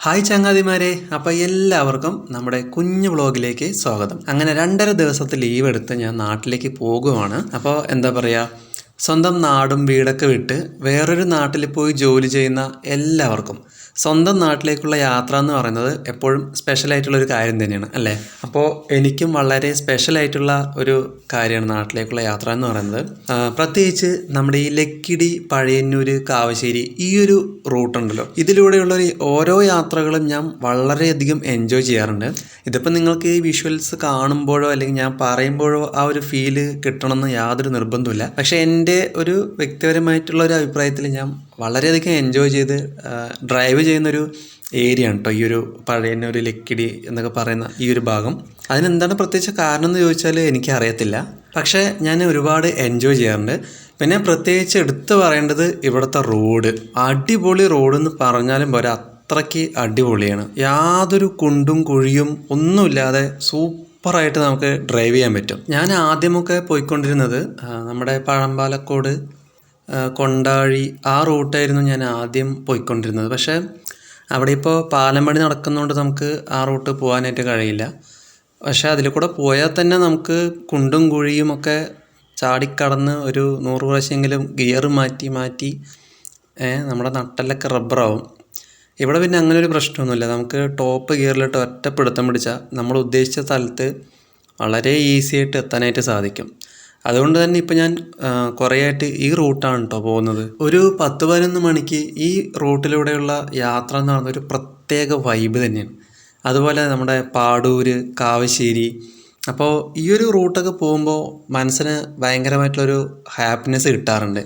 Hi ചങ്ങാതിമാരെ, അപ്പോൾ എല്ലാവർക്കും നമ്മുടെ കുഞ്ഞു വ്ളോഗിലേക്ക് സ്വാഗതം. അങ്ങനെ 2.5 ദിവസത്തെ ലീവ് എടുത്ത് ഞാൻ നാട്ടിലേക്ക് പോകുവാണ്. അപ്പോൾ എന്താ പറയുക, സ്വന്തം നാടും വീടൊക്കെ വിട്ട് വേറൊരു നാട്ടിൽ പോയി ജോലി ചെയ്യുന്ന എല്ലാവർക്കും സ്വന്തം നാട്ടിലേക്കുള്ള യാത്ര എന്ന് പറയുന്നത് എപ്പോഴും സ്പെഷ്യലായിട്ടുള്ളൊരു കാര്യം തന്നെയാണ് അല്ലേ. അപ്പോൾ എനിക്കും വളരെ സ്പെഷ്യലായിട്ടുള്ള ഒരു കാര്യമാണ് നാട്ടിലേക്കുള്ള യാത്ര എന്ന് പറയുന്നത്. പ്രത്യേകിച്ച് നമ്മുടെ ഈ ലക്കിടി, പഴയന്നൂർ, കാവശ്ശേരി ഈ ഒരു റൂട്ടുണ്ടല്ലോ, ഇതിലൂടെയുള്ള ഓരോ യാത്രകളും ഞാൻ വളരെയധികം എൻജോയ് ചെയ്യാറുണ്ട്. ഇതിപ്പോൾ നിങ്ങൾക്ക് ഈ വിഷ്വൽസ് കാണുമ്പോഴോ അല്ലെങ്കിൽ ഞാൻ പറയുമ്പോഴോ ആ ഒരു ഫീല് കിട്ടണമെന്ന് യാതൊരു നിർബന്ധമില്ല. പക്ഷേ എൻ്റെ ഒരു വ്യക്തിപരമായിട്ടുള്ള ഒരു അഭിപ്രായത്തിൽ ഞാൻ വളരെയധികം എൻജോയ് ചെയ്ത് ഡ്രൈവ് ചെയ്യുന്നൊരു ഏരിയ ആണ് കേട്ടോ ഈ ഒരു പഴയന്നൂർ, ലക്കിടി എന്നൊക്കെ പറയുന്ന ഈ ഒരു ഭാഗം. അതിനെന്താണ് പ്രത്യേകിച്ച് കാരണം എന്ന് ചോദിച്ചാൽ എനിക്കറിയത്തില്ല, പക്ഷേ ഞാൻ ഒരുപാട് എൻജോയ് ചെയ്യാറുണ്ട്. പിന്നെ പ്രത്യേകിച്ച് എടുത്തു പറയേണ്ടത് ഇവിടുത്തെ റോഡ്. അടിപൊളി റോഡെന്ന് പറഞ്ഞാലും പോരാ, അത്രയ്ക്ക് അടിപൊളിയാണ്. യാതൊരു കുണ്ടും കുഴിയും ഒന്നുമില്ലാതെ സൂപ്പറായിട്ട് നമുക്ക് ഡ്രൈവ് ചെയ്യാൻ പറ്റും. ഞാൻ ആദ്യമൊക്കെ പോയിക്കൊണ്ടിരുന്നത് നമ്മുടെ പഴമ്പാലക്കോട്, കൊണ്ടാഴി ആ റൂട്ടായിരുന്നു ഞാൻ ആദ്യം പോയിക്കൊണ്ടിരുന്നത്. പക്ഷേ അവിടെ ഇപ്പോൾ പാലം പണി നടക്കുന്നതുകൊണ്ട് നമുക്ക് ആ റൂട്ട് പോകാനായിട്ട് കഴിയില്ല. പക്ഷേ അതിൽ കൂടെ പോയാൽ തന്നെ നമുക്ക് കുണ്ടും കുഴിയും ഒക്കെ ചാടിക്കടന്ന് ഒരു 100 പ്രാവശ്യമെങ്കിലും ഗിയർ മാറ്റി നമ്മുടെ നട്ടെല്ലൊക്കെ റബ്ബറാവും. ഇവിടെ പിന്നെ അങ്ങനെ ഒരു പ്രശ്നമൊന്നുമില്ല. നമുക്ക് ടോപ്പ് ഗിയറിലിട്ട് ഒറ്റപ്പിടുത്തം പിടിച്ചാൽ നമ്മൾ ഉദ്ദേശിച്ച സ്ഥലത്ത് വളരെ ഈസി ആയിട്ട് എത്താനായിട്ട് സാധിക്കും. അതുകൊണ്ട് തന്നെ ഇപ്പം ഞാൻ കുറേ ആയിട്ട് ഈ റൂട്ടാണ് കേട്ടോ പോകുന്നത്. ഒരു 10-11 മണിക്ക് ഈ റൂട്ടിലൂടെയുള്ള യാത്ര എന്ന് പറയുന്നത് ഒരു പ്രത്യേക വൈബ് തന്നെയാണ്. അതുപോലെ നമ്മുടെ പാടൂർ, കാവശ്ശേരി, അപ്പോൾ ഈ ഒരു റൂട്ടൊക്കെ പോകുമ്പോൾ മനസ്സിന് ഭയങ്കരമായിട്ടുള്ളൊരു ഹാപ്പിനെസ് കിട്ടാറുണ്ട്.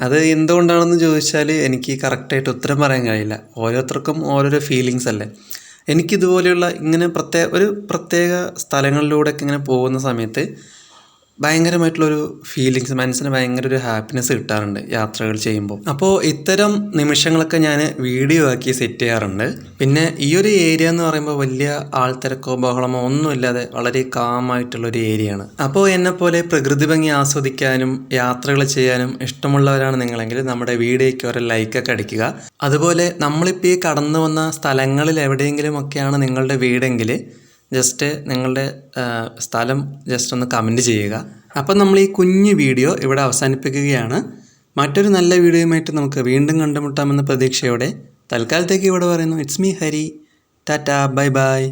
അത് എന്തുകൊണ്ടാണെന്ന് ചോദിച്ചാൽ എനിക്ക് കറക്റ്റായിട്ട് ഉത്തരം പറയാൻ കഴിയില്ല. ഓരോരുത്തർക്കും ഓരോരോ ഫീലിങ്സ് അല്ലേ. എനിക്കിതുപോലെയുള്ള ഇങ്ങനെ പ്രത്യേക സ്ഥലങ്ങളിലൂടെയൊക്കെ ഇങ്ങനെ പോകുന്ന സമയത്ത് ഭയങ്കരമായിട്ടുള്ളൊരു ഫീലിങ്സ്, മനസ്സിന് ഭയങ്കര ഒരു ഹാപ്പിനെസ് കിട്ടാറുണ്ട് യാത്രകൾ ചെയ്യുമ്പോൾ. അപ്പോൾ ഇത്തരം നിമിഷങ്ങളൊക്കെ ഞാൻ വീഡിയോ ആക്കി സെറ്റ് ചെയ്യാറുണ്ട്. പിന്നെ ഈ ഒരു ഏരിയ എന്ന് പറയുമ്പോൾ വലിയ ആൾത്തിരക്കോ ബഹളമോ ഒന്നുമില്ലാതെ വളരെ കാമായിട്ടുള്ളൊരു ഏരിയയാണ്. അപ്പോൾ എന്നെപ്പോലെ പ്രകൃതി ഭംഗി ആസ്വദിക്കാനും യാത്രകൾ ചെയ്യാനും ഇഷ്ടമുള്ളവരാണ് നിങ്ങളെങ്കിൽ നമ്മുടെ വീഡിയോയ്ക്ക് ഒരു ലൈക്കൊക്കെ അടിക്കുക. അതുപോലെ നമ്മളിപ്പോൾ ഈ കടന്നു വന്ന സ്ഥലങ്ങളിൽ എവിടെയെങ്കിലുമൊക്കെയാണ് നിങ്ങളുടെ വീടെങ്കിൽ ജസ്റ്റ് നിങ്ങളുടെ സ്ഥലം ജസ്റ്റ് ഒന്ന് കമൻറ്റ് ചെയ്യുക. അപ്പം നമ്മൾ ഈ കുഞ്ഞു വീഡിയോ ഇവിടെ അവസാനിപ്പിക്കുകയാണ്. മറ്റൊരു നല്ല വീഡിയോയുമായിട്ട് നമുക്ക് വീണ്ടും കണ്ടുമുട്ടാമെന്ന പ്രതീക്ഷയോടെ തൽക്കാലത്തേക്ക് ഇവിടെ പറയുന്നു, it's me Hari. Tata, bye bye.